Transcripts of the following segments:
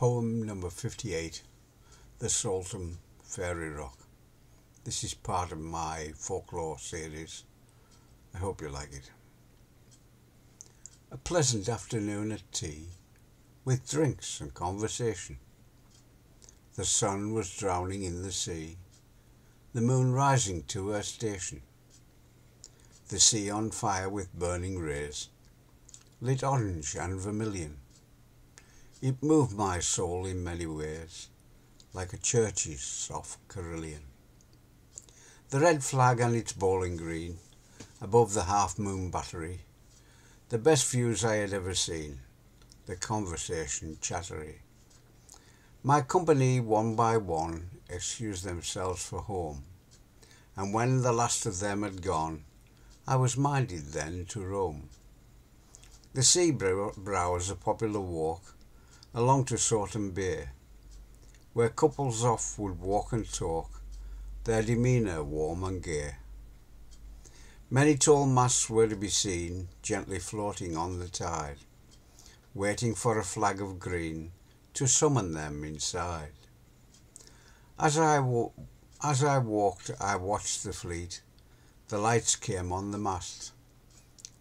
Poem number 58, The Saltom Fairy Rock. This is part of my folklore series. I hope you like it. A pleasant afternoon at tea, with drinks and conversation. The sun was drowning in the sea, the moon rising to her station. The sea on fire with burning rays, lit orange and vermilion. It moved my soul in many ways, like a church's soft carillon. The red flag and its bowling green, above the half-moon battery, the best views I had ever seen, the conversation chattery. My company, one by one, excused themselves for home, and when the last of them had gone, I was minded then to roam. The sea browse a popular walk along to Saltom Bay, where couples off would walk and talk, their demeanour warm and gay. Many tall masts were to be seen, gently floating on the tide, waiting for a flag of green to summon them inside. As I walked, I watched the fleet. The lights came on the mast,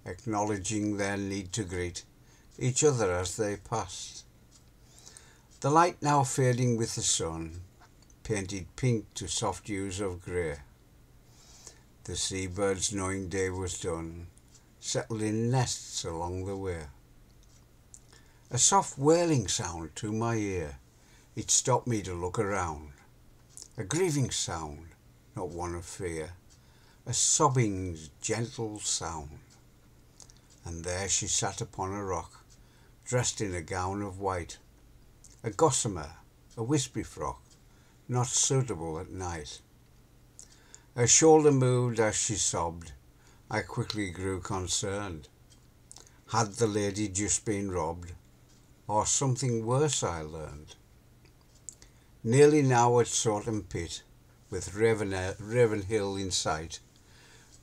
acknowledging their need to greet each other as they passed. The light now fading with the sun, painted pink to soft hues of grey. The seabirds, knowing day was done, settled in nests along the way. A soft wailing sound to my ear, it stopped me to look around. A grieving sound, not one of fear, a sobbing, gentle sound. And there she sat upon a rock, dressed in a gown of white, a gossamer, a wispy frock, not suitable at night. Her shoulder moved as she sobbed. I quickly grew concerned. Had the lady just been robbed, or something worse I learned? Nearly now at Saltom Pit, with Raven Hill in sight,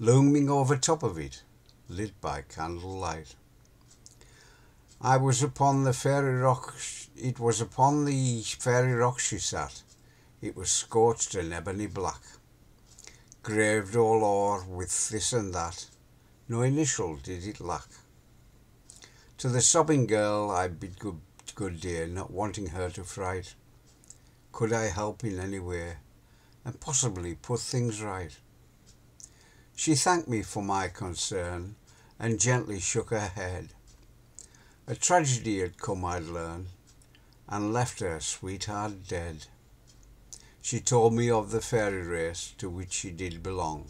looming over top of it, lit by candlelight. I was upon the fairy rock, it was upon the fairy rock she sat. It was scorched and ebony black, graved all o'er with this and that, no initial did it lack. To the sobbing girl I bid good day, not wanting her to fright. Could I help in any way, and possibly put things right? She thanked me for my concern, and gently shook her head. A tragedy had come, I'd learn, and left her sweetheart dead. She told me of the fairy race to which she did belong.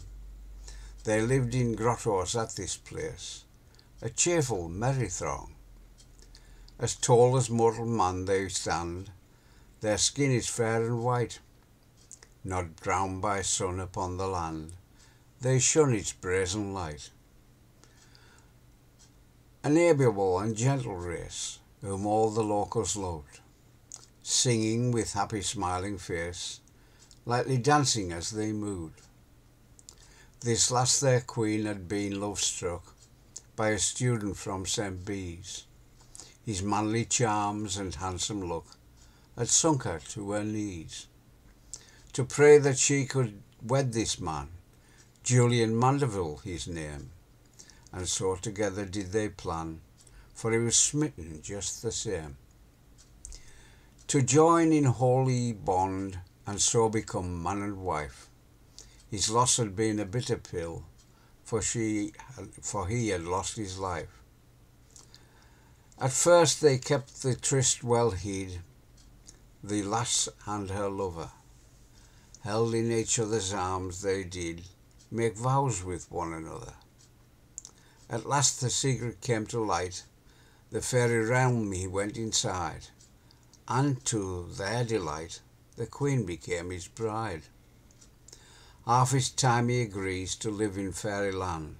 They lived in grottos at this place, a cheerful, merry throng. As tall as mortal man they stand, their skin is fair and white. Not drowned by sun upon the land, they shun its brazen light. An amiable and gentle race, whom all the locals loved, singing with happy smiling face, lightly dancing as they moved. This last their queen had been love-struck by a student from St. Bees. His manly charms and handsome look had sunk her to her knees, to pray that she could wed this man, Julian Mandeville his name, and so together did they plan, for he was smitten just the same. To join in holy bond, and so become man and wife. His loss had been a bitter pill, for he had lost his life. At first they kept the tryst well hid, the lass and her lover. Held in each other's arms they did make vows with one another. At last the secret came to light, the fairy realm he went inside, and to their delight the queen became his bride. Half his time he agrees to live in fairyland,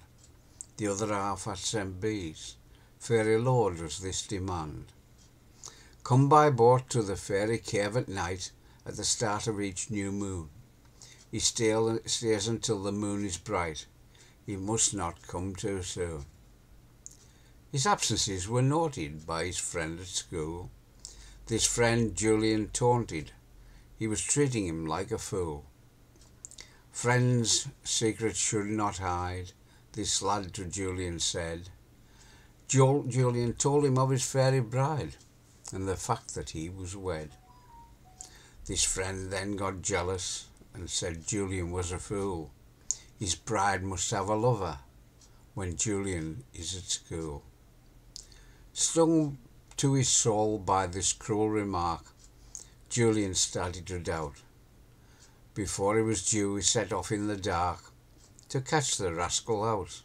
the other half at St. Bees. Fairy lord does this demand. Come by boat to the fairy cave at night, at the start of each new moon. He stays until the moon is bright. He must not come too soon. His absences were noted by his friend at school. This friend Julian taunted, he was treating him like a fool. Friends' secrets should not hide, this lad to Julian said. Julian told him of his fairy bride, and the fact that he was wed. This friend then got jealous, and said Julian was a fool. His bride must have a lover, when Julian is at school. Stung to his soul by this cruel remark, Julian started to doubt. Before he was due, he set off in the dark to catch the rascal out.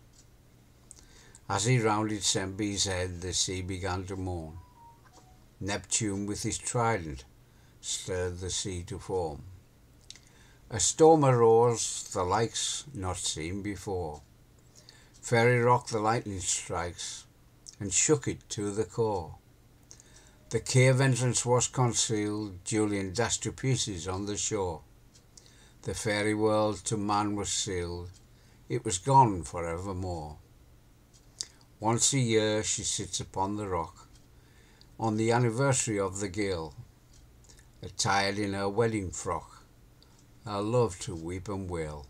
As he rounded Sembe's head, the sea began to mourn. Neptune with his trident stirred the sea to foam. A storm arose, the likes not seen before. Fairy Rock the lightning strikes, and shook it to the core. The cave entrance was concealed, Julian dashed to pieces on the shore. The fairy world to man was sealed, it was gone for evermore. Once a year she sits upon the rock, on the anniversary of the gale, attired in her wedding frock, her love to weep and wail.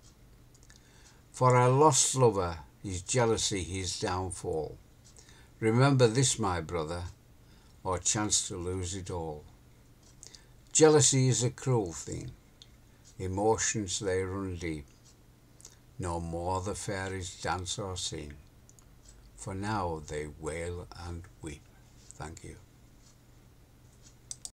For her lost lover, his jealousy, his downfall. Remember this, my brother, or chance to lose it all. Jealousy is a cruel thing, emotions they run deep. No more the fairies dance or sing, for now they wail and weep. Thank you.